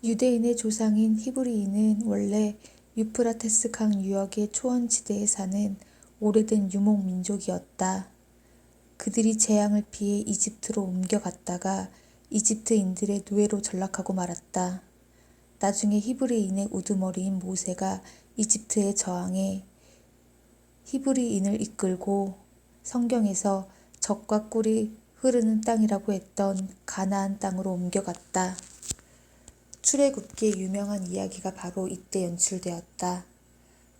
유대인의 조상인 히브리인은 원래 유프라테스 강 유역의 초원지대에 사는 오래된 유목민족이었다. 그들이 재앙을 피해 이집트로 옮겨갔다가 이집트인들의 노예로 전락하고 말았다. 나중에 히브리인의 우두머리인 모세가 이집트에 저항해 히브리인을 이끌고 성경에서 젖과 꿀이 흐르는 땅이라고 했던 가나안 땅으로 옮겨갔다. 출애굽기에 유명한 이야기가 바로 이때 연출되었다.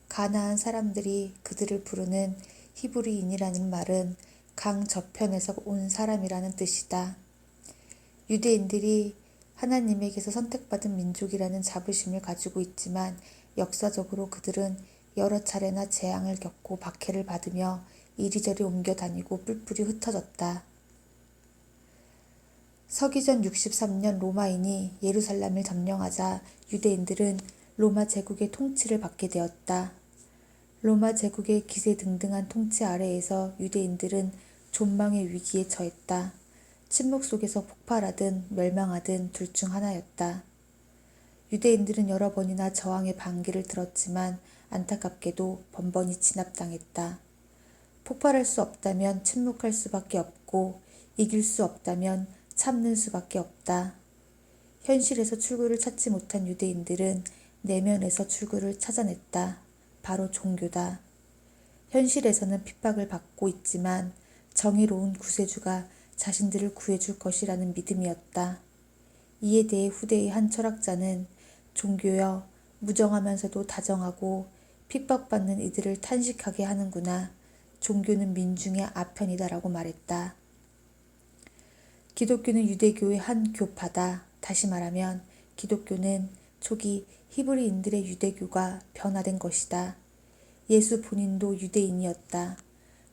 가나안 사람들이 그들을 부르는 히브리인이라는 말은 강 저편에서 온 사람이라는 뜻이다. 유대인들이 하나님에게서 선택받은 민족이라는 자부심을 가지고 있지만 역사적으로 그들은 여러 차례나 재앙을 겪고 박해를 받으며 이리저리 옮겨 다니고 뿔뿔이 흩어졌다. 서기전 63년 로마인이 예루살렘을 점령하자 유대인들은 로마 제국의 통치를 받게 되었다. 로마 제국의 기세등등한 통치 아래에서 유대인들은 존망의 위기에 처했다. 침묵 속에서 폭발하든 멸망하든 둘 중 하나였다. 유대인들은 여러 번이나 저항의 반기를 들었지만 안타깝게도 번번이 진압당했다. 폭발할 수 없다면 침묵할 수밖에 없고 이길 수 없다면 참는 수밖에 없다. 현실에서 출구를 찾지 못한 유대인들은 내면에서 출구를 찾아냈다. 바로 종교다. 현실에서는 핍박을 받고 있지만 정의로운 구세주가 자신들을 구해줄 것이라는 믿음이었다. 이에 대해 후대의 한 철학자는 종교여 무정하면서도 다정하고 핍박받는 이들을 탄식하게 하는구나. 종교는 민중의 아편이다라고 말했다. 기독교는 유대교의 한 교파다. 다시 말하면 기독교는 초기 히브리인들의 유대교가 변화된 것이다. 예수 본인도 유대인이었다.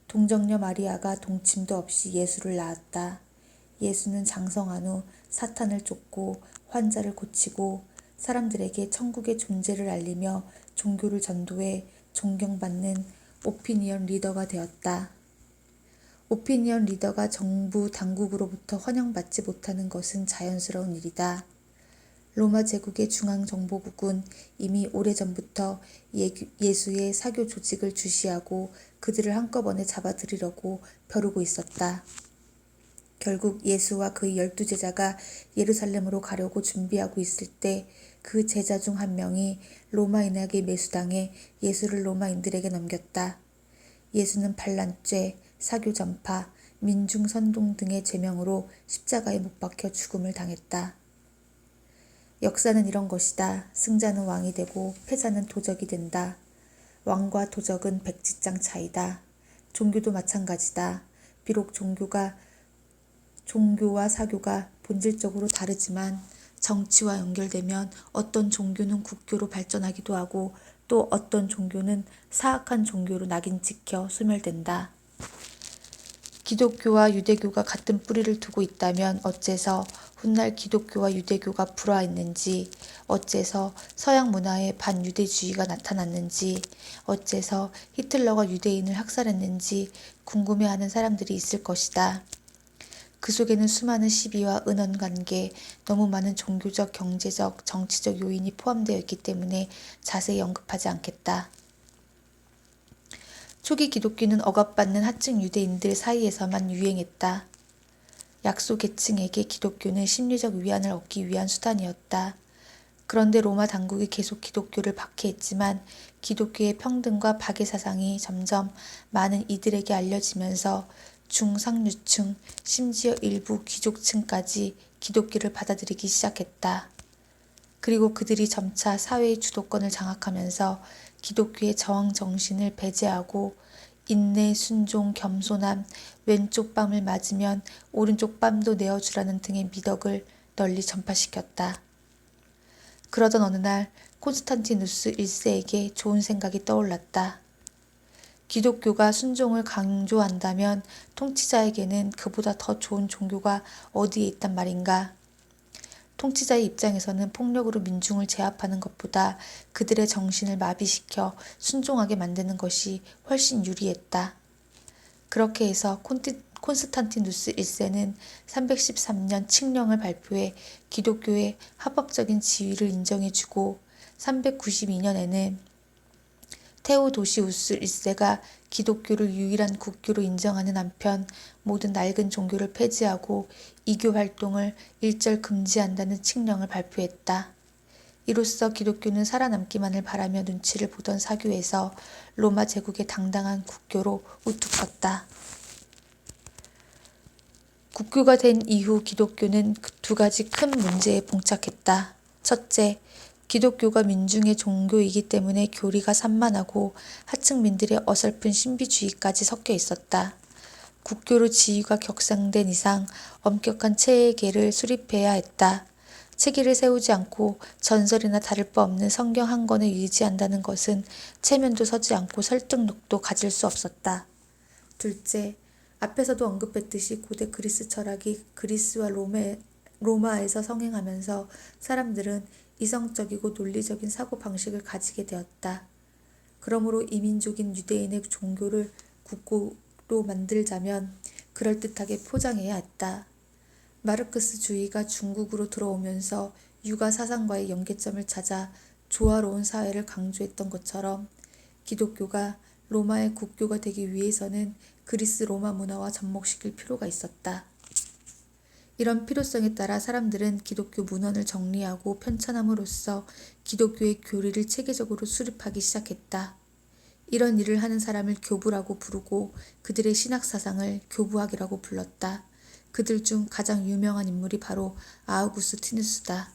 동정녀 마리아가 동침도 없이 예수를 낳았다. 예수는 장성한 후 사탄을 쫓고 환자를 고치고 사람들에게 천국의 존재를 알리며 종교를 전도해 존경받는 오피니언 리더가 되었다. 오피니언 리더가 정부 당국으로부터 환영받지 못하는 것은 자연스러운 일이다. 로마 제국의 중앙정보국은 이미 오래전부터 예수의 사교 조직을 주시하고 그들을 한꺼번에 잡아들이려고 벼르고 있었다. 결국 예수와 그의 12제자가 예루살렘으로 가려고 준비하고 있을 때 그 제자 중 한 명이 로마인에게 매수당해 예수를 로마인들에게 넘겼다. 예수는 반란죄, 사교 전파, 민중 선동 등의 죄명으로 십자가에 못 박혀 죽음을 당했다. 역사는 이런 것이다. 승자는 왕이 되고 패자는 도적이 된다. 왕과 도적은 백지장 차이다. 종교도 마찬가지다. 비록 종교와 사교가 본질적으로 다르지만 정치와 연결되면 어떤 종교는 국교로 발전하기도 하고 또 어떤 종교는 사악한 종교로 낙인 찍혀 소멸된다. 기독교와 유대교가 같은 뿌리를 두고 있다면 어째서 훗날 기독교와 유대교가 불화했는지, 어째서 서양 문화에 반유대주의가 나타났는지, 어째서 히틀러가 유대인을 학살했는지 궁금해하는 사람들이 있을 것이다. 그 속에는 수많은 시비와 은원관계, 너무 많은 종교적, 경제적, 정치적 요인이 포함되어 있기 때문에 자세히 언급하지 않겠다. 초기 기독교는 억압받는 하층 유대인들 사이에서만 유행했다. 약소 계층에게 기독교는 심리적 위안을 얻기 위한 수단이었다. 그런데 로마 당국이 계속 기독교를 박해했지만 기독교의 평등과 박해 사상이 점점 많은 이들에게 알려지면서 중상류층, 심지어 일부 귀족층까지 기독교를 받아들이기 시작했다. 그리고 그들이 점차 사회의 주도권을 장악하면서 기독교의 저항 정신을 배제하고 인내, 순종, 겸손함, 왼쪽 뺨을 맞으면 오른쪽 뺨도 내어주라는 등의 미덕을 널리 전파시켰다. 그러던 어느 날 콘스탄티누스 1세에게 좋은 생각이 떠올랐다. 기독교가 순종을 강조한다면 통치자에게는 그보다 더 좋은 종교가 어디에 있단 말인가? 통치자의 입장에서는 폭력으로 민중을 제압하는 것보다 그들의 정신을 마비시켜 순종하게 만드는 것이 훨씬 유리했다. 그렇게 해서 콘스탄티누스 1세는 313년 칙령을 발표해 기독교의 합법적인 지위를 인정해주고 392년에는 테오도시우스 1세가 기독교를 유일한 국교로 인정하는 한편 모든 낡은 종교를 폐지하고 이교 활동을 일절 금지한다는 칙령을 발표했다. 이로써 기독교는 살아남기만을 바라며 눈치를 보던 사교에서 로마 제국의 당당한 국교로 우뚝 섰다. 국교가 된 이후 기독교는 두 가지 큰 문제에 봉착했다. 첫째, 기독교가 민중의 종교이기 때문에 교리가 산만하고 하층민들의 어설픈 신비주의까지 섞여 있었다. 국교로 지위가 격상된 이상 엄격한 체계를 수립해야 했다. 체계를 세우지 않고 전설이나 다를 바 없는 성경 한 권을 유지한다는 것은 체면도 서지 않고 설득력도 가질 수 없었다. 둘째, 앞에서도 언급했듯이 고대 그리스 철학이 그리스와 로마에서 성행하면서 사람들은 이성적이고 논리적인 사고방식을 가지게 되었다. 그러므로 이민족인 유대인의 종교를 국교로 만들자면 그럴듯하게 포장해야 했다. 마르크스주의가 중국으로 들어오면서 유가 사상과의 연계점을 찾아 조화로운 사회를 강조했던 것처럼 기독교가 로마의 국교가 되기 위해서는 그리스 로마 문화와 접목시킬 필요가 있었다. 이런 필요성에 따라 사람들은 기독교 문헌을 정리하고 편찬함으로써 기독교의 교리를 체계적으로 수립하기 시작했다. 이런 일을 하는 사람을 교부라고 부르고 그들의 신학사상을 교부학이라고 불렀다. 그들 중 가장 유명한 인물이 바로 아우구스티누스다.